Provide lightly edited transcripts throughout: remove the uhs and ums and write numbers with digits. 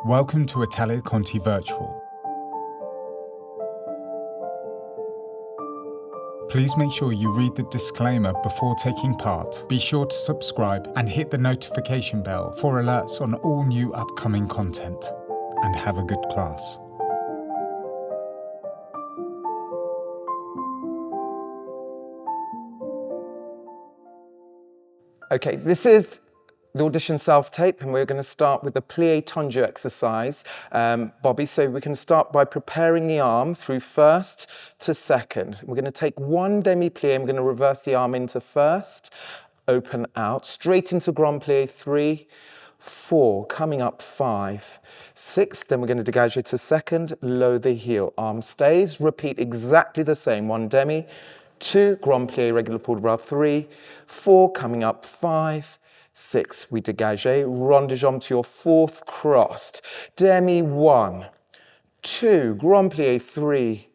Welcome to Italia Conti Virtual. Please make sure you read the disclaimer before taking part. Be sure to subscribe and hit the notification bell for alerts on all new upcoming content. And have a good class. Okay, this is the audition self-tape, and we're going to start with the Plie Tonjo exercise, Bobby. So we can start by preparing the arm through first to second. We're going to take one demi-plie, and we're going to reverse the arm into first, open out, straight into grand plie, 3, 4, coming up 5, 6, then we're going to dégagé to second, lower the heel, arm stays, repeat exactly the same, one demi, 2, grand plie, regular port de bras, 3, 4, coming up 5, 6, we dégagé, rond de jambe to your fourth crossed, demi 1, 2, grand plie, 3,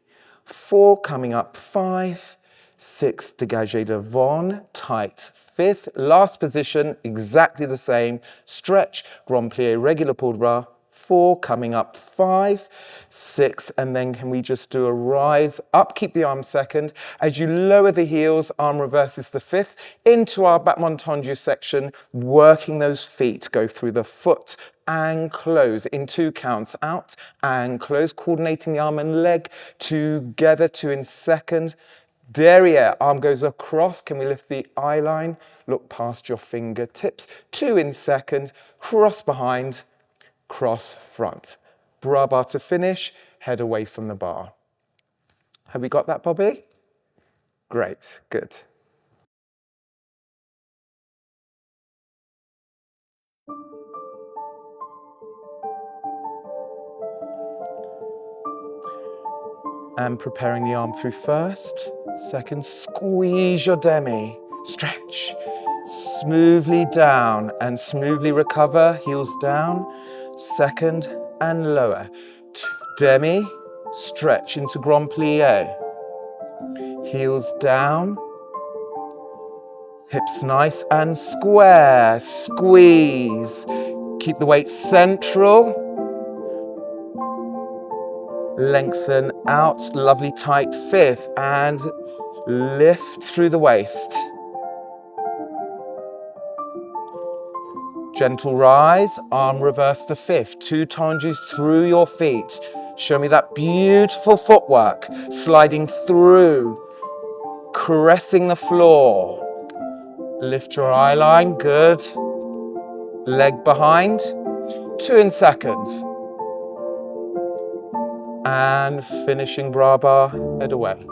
4, coming up 5, 6, dégagé devant, tight, 5th, last position, exactly the same, stretch, grand plie, regular port de bras, 4, coming up 5, 6, and then can we just do a rise up, keep the arm second. As you lower the heels, arm reverses the 5th into our Ballet Tonjo section, working those feet, go through the foot and close in 2 counts, out and close, coordinating the arm and leg together, 2 in second. Derriere, arm goes across, can we lift the eye line, look past your fingertips, 2 in second, cross behind, cross front. Bra bar to finish, head away from the bar. Have we got that, Bobby? Great, good. And preparing the arm through first, second, squeeze your demi, stretch, smoothly down and smoothly recover, heels down, second and lower. Demi, stretch into grand plie, heels down, hips nice and square, squeeze, keep the weight central, lengthen out, lovely tight 5th, and lift through the waist. Gentle rise, arm reverse to 5th, 2 tonjus through your feet. Show me that beautiful footwork, sliding through, caressing the floor. Lift your eye line, good. Leg behind, 2 in second. And finishing bra bar, head away.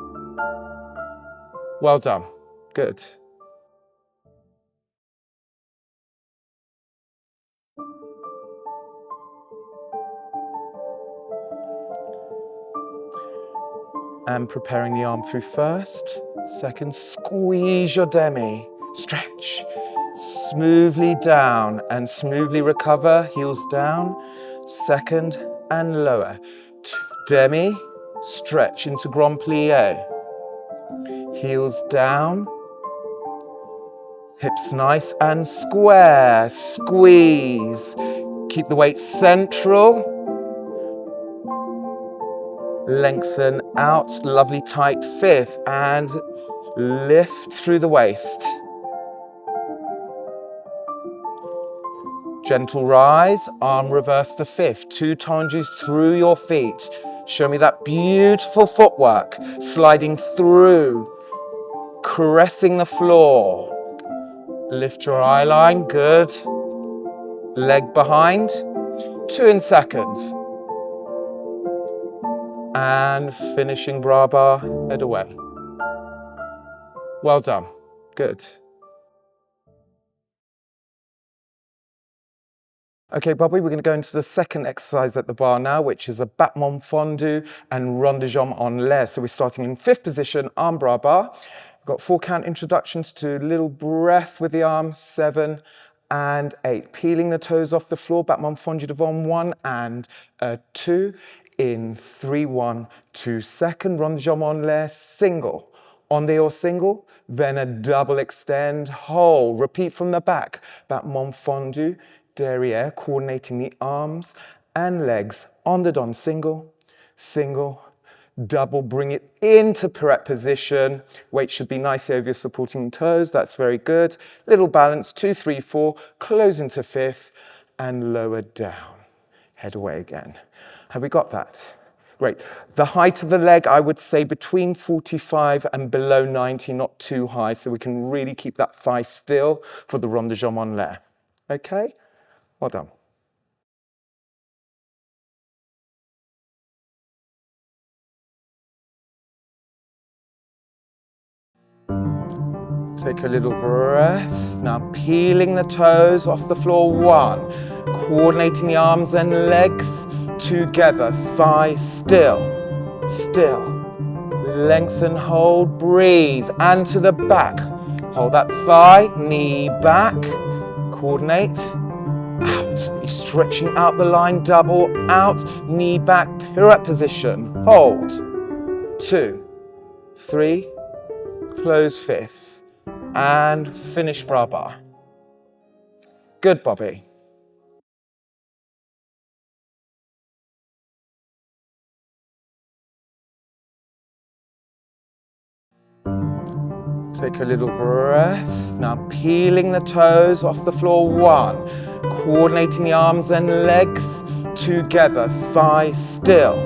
Well done, good. And preparing the arm through first, second, squeeze your demi, stretch, smoothly down and smoothly recover, heels down, second and lower. Demi, stretch into grand plie, heels down, hips nice and square, squeeze, keep the weight central, lengthen out, lovely tight 5th, and lift through the waist. Gentle rise, arm reverse to 5th, 2 tonjus through your feet. Show me that beautiful footwork, sliding through, caressing the floor. Lift your eye line, good. Leg behind, 2 in second. And finishing bra bar, head away. Well done, good. Okay, Bobby, we're going to go into the second exercise at the bar now, which is a battement fondue and rond de jambe en l'air. So we're starting in 5th position, arm bra bar. We've got 4 count introductions to little breath with the arm, 7 and 8. Peeling the toes off the floor, battement fondue devant, 1 and 2. In 3, 1, 2, second, rond de jambe en l'air, single. On the or single, then a double extend, hold. Repeat from the back, battement fondue, derrière, coordinating the arms and legs on the don. Single, single, double. Bring it into pirouette position. Weight should be nicely over your supporting toes. That's very good. Little balance, 2, 3, 4. Close into fifth and lower down. Head away again. Have we got that? Great. The height of the leg, I would say between 45 and below 90, not too high, so we can really keep that thigh still for the rond de jambe en l'air. Okay? Well done. Take a little breath. Now peeling the toes off the floor. 1. Coordinating the arms and legs together. Thigh still. Still. Lengthen, hold, breathe. And to the back. Hold that thigh. Knee back. Coordinate. Out. You're stretching out the line. Double out. Knee back. Pirouette position. Hold. 2, 3. Close fifth. And finish bra bar. Good, Bobby. Take a little breath. Now peeling the toes off the floor. 1. Coordinating the arms and legs together. Thigh still.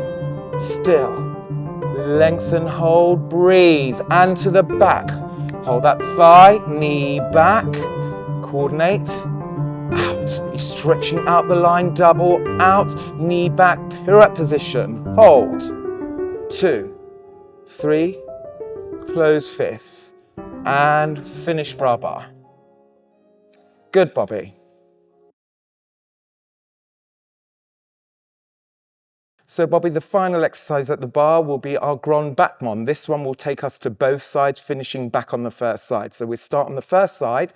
Still. Lengthen, hold, breathe. And to the back. Hold that thigh, knee back, coordinate, out. You're stretching out the line, double out, knee back, pirouette position, hold. 2, 3, close fifth, and finish bra bar. Good, Bobby. So Bobby, the final exercise at the bar will be our grand battement. This one will take us to both sides, finishing back on the first side. So we start on the first side,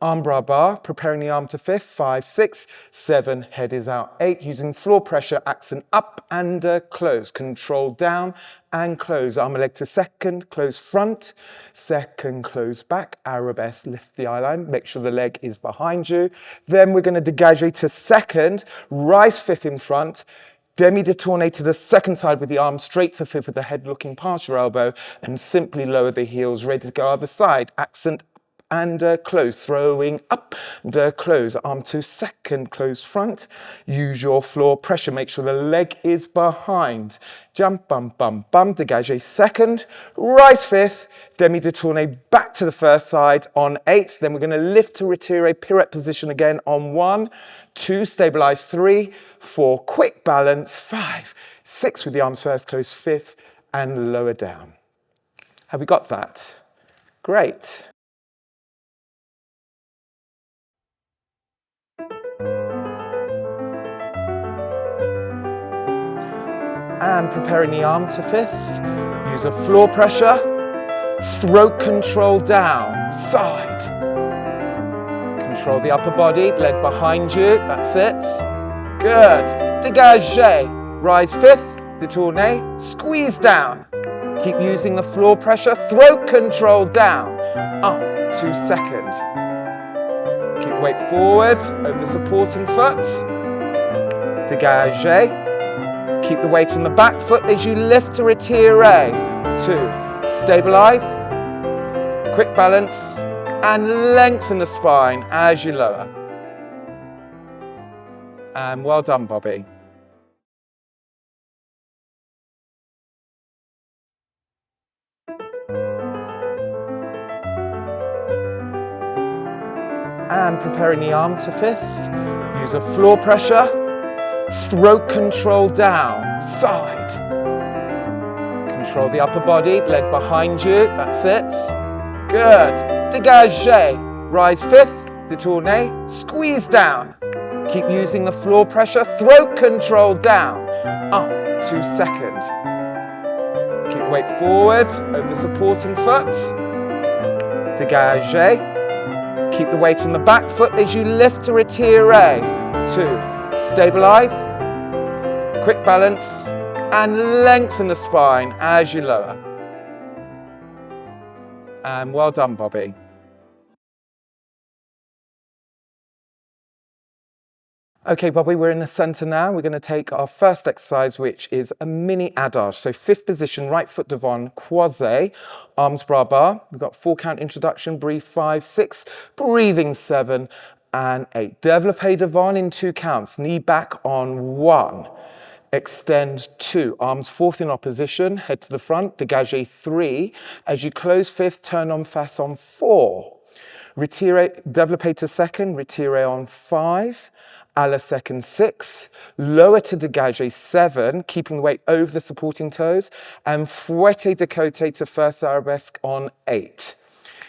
arm bra bar, preparing the arm to fifth, 5, 6, 7, head is out, 8, using floor pressure, accent up and close, control down and close, arm and leg to second, close front, second, close back, arabesque, lift the eye line, make sure the leg is behind you. Then we're going to dégagé to second, rise fifth in front, demi-détourné to the second side with the arm straight to fifth with the head looking past your elbow and simply lower the heels, ready to go other side. Accent and close, throwing up and close, arm to second, close front. Use your floor pressure, make sure the leg is behind. Jump, bum, bum, bum, dégagé second, rise fifth, demi-détourné back to the first side on 8. Then we're going to lift to retiré, pirouette position again on 1, 2, stabilize 3, 4, quick balance, 5, 6 with the arms first, close fifth and lower down. Have we got that? Great. And preparing the arm to fifth, use a floor pressure, throat control down, side. Control the upper body, leg behind you, that's it. Good, dégagé, rise fifth, détourné, squeeze down. Keep using the floor pressure, throat control down, up to second. Keep weight forward, over the supporting foot, dégagé. Keep the weight on the back foot as you lift to retiré. 2, stabilize, quick balance, and lengthen the spine as you lower. And well done, Bobby. And preparing the arm to fifth, use a floor pressure, throat control down, side. Control the upper body, leg behind you, that's it. Good, dégagé, rise fifth, détourné, squeeze down. Keep using the floor pressure, throat control down, up to second. Keep weight forward, over the supporting foot, dégagé. Keep the weight on the back foot as you lift to retiré. 2, stabilize, quick balance, and lengthen the spine as you lower. And well done, Bobby. Okay, Bobby, we're in the center now. We're going to take our first exercise, which is a mini adage. So 5th position, right foot devant, croisé, arms bras bar. We've got 4 count introduction, breathe 5, 6, breathing 7 and 8. Développé devant in 2 counts, knee back on 1. Extend 2, arms 4th in opposition, head to the front, dégagé 3. As you close 5th, turn en face on 4. Retirez, développé to 2nd, retirez on 5. À la second 6, lower to dégagé 7, keeping the weight over the supporting toes, and fouetter de côté to first arabesque on 8.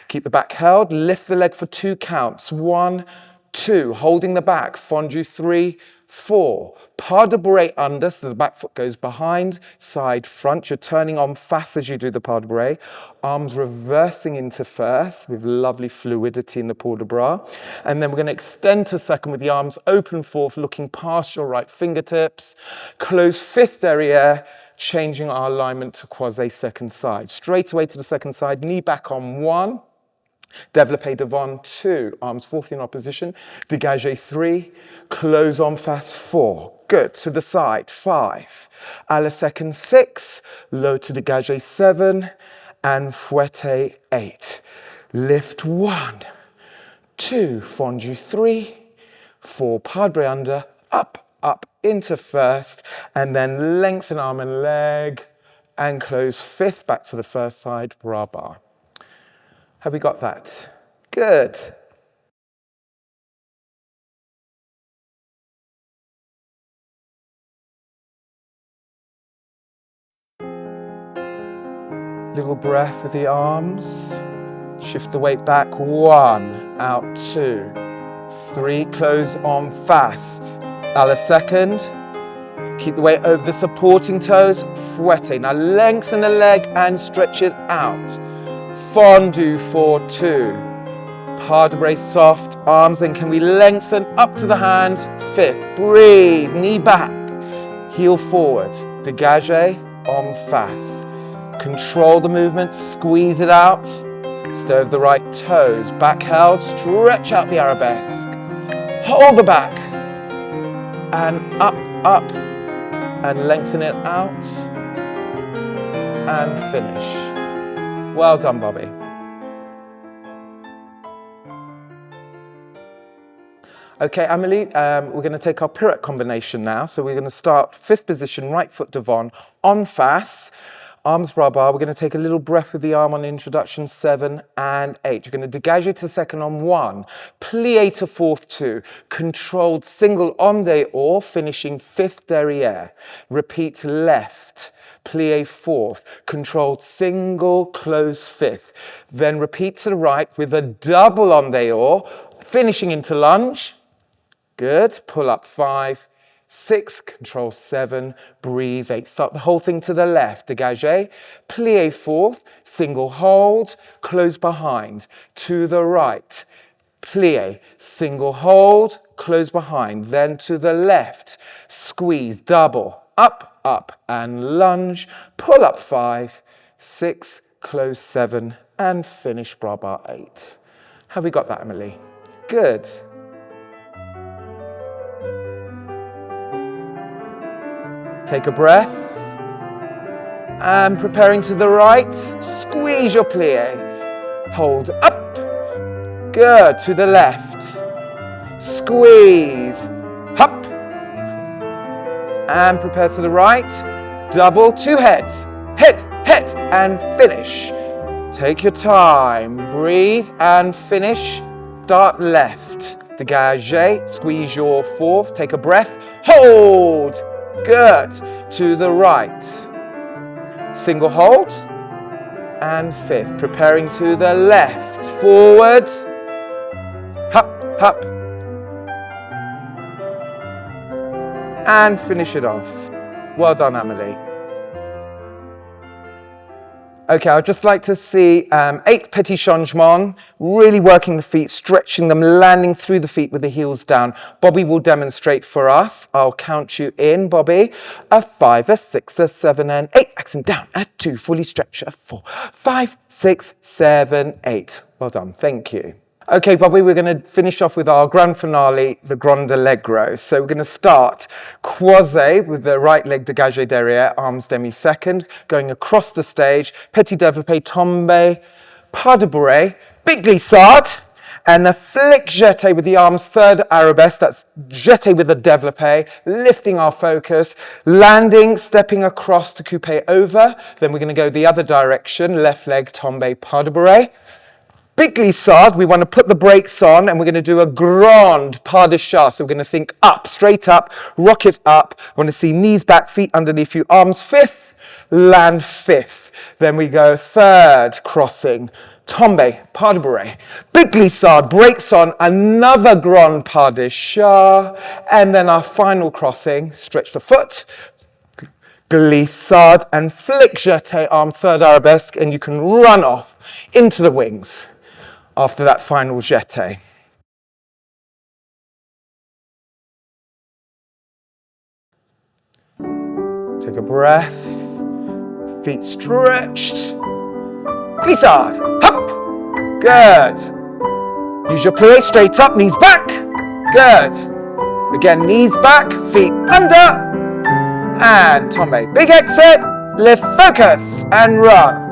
Keep the back held, lift the leg for 2 counts, 1, 2, holding the back, fondue 3, 4. Pas de bourrée under, so the back foot goes behind, side, front. You're turning en face as you do the pas de bourrée. Arms reversing into first with lovely fluidity in the port de bras. And then we're going to extend to second with the arms open forth, looking past your right fingertips. Close 5th derrière, changing our alignment to croisé second side. Straight away to the second side, knee back on 1. Développé devant 2, arms 4th in opposition, dégagé 3, close en face 4. Good, to the side, 5. À la second 6, low to dégagé 7, and fouetter 8. Lift 1, 2, fondue 3, 4, pas de bourrée under, up, into first, and then lengthen arm and leg, and close 5th back to the first side, bras bar. Have we got that? Good. Little breath with the arms. Shift the weight back. 1, out 2, 3, close en face. À la second. Keep the weight over the supporting toes. Fouetter. Now lengthen the leg and stretch it out. Fondue for 2. Pas de bourrée soft, arms in. Can we lengthen up to the hand? 5th, breathe, knee back, heel forward, dégagé, en face. Control the movement, squeeze it out. Stay over the right toes, back held, stretch out the arabesque. Hold the back, and up, and lengthen it out, and finish. Well done, Bobby. Okay, Amelie, we're going to take our pirouette combination now. So we're going to start 5th position, right foot devant, en face, arms bras bar. We're going to take a little breath with the arm on introduction, 7 and 8. You're going to dégagé to second on 1, plié to 4th 2, controlled single en dehors, finishing 5th derrière. Repeat left. Plie 4th, controlled single, close 5th. Then repeat to the right with a double en dehors, finishing into lunge. Good, pull up 5, 6, control 7, breathe 8. Start the whole thing to the left, dégagé, plie 4th, single hold, close behind, to the right, plie, single hold, close behind, then to the left, squeeze, double, up, and lunge, pull up 5, 6, close 7, and finish bras bar 8. Have we got that, Emily? Good. Take a breath, and preparing to the right, squeeze your plie, hold up, good, to the left, squeeze, up, and prepare to the right, double, 2 heads, hit, and finish. Take your time, breathe and finish. Start left, dégagé, squeeze your 4th, take a breath, hold, good, to the right, single hold, and 5th, preparing to the left, forward, up, and finish it off. Well done, Amelie. Okay, I'd just like to see 8 petit changements, really working the feet, stretching them, landing through the feet with the heels down. Bobby will demonstrate for us. I'll count you in, Bobby. A 5, a 6, a 7, and 8. Accent down. A 2, fully stretch. A 4, 5, 6, 7, 8. Well done, thank you. Okay, Bobby, we're going to finish off with our grand finale, the Grand Allegro. So we're going to start croisé with the right leg dégagé derrière, arms demi-second, going across the stage, petit développé, tombe, pas de bourrée, big glissade, and a flick jeté with the arms, third arabesque, that's jeté with a développé, lifting our focus, landing, stepping across to coupe over. Then we're going to go the other direction, left leg, tombe, pas de bourrée. Big glissade, we want to put the brakes on and we're going to do a grand pas de chat. So we're going to think up, straight up, rock it up. I want to see knees back, feet underneath you, arms fifth, land fifth. Then we go third crossing, tombe, pas de bourrée. Big glissade, brakes on, another grand pas de chat. And then our final crossing, stretch the foot, glissade and flick jeté, arm third arabesque, and you can run off into the wings after that final jeté. Take a breath, feet stretched, glissade, hop, good. Use your plie, straight up, knees back, good. Again, knees back, feet under, and tombe. Big exit, lift, focus, and run.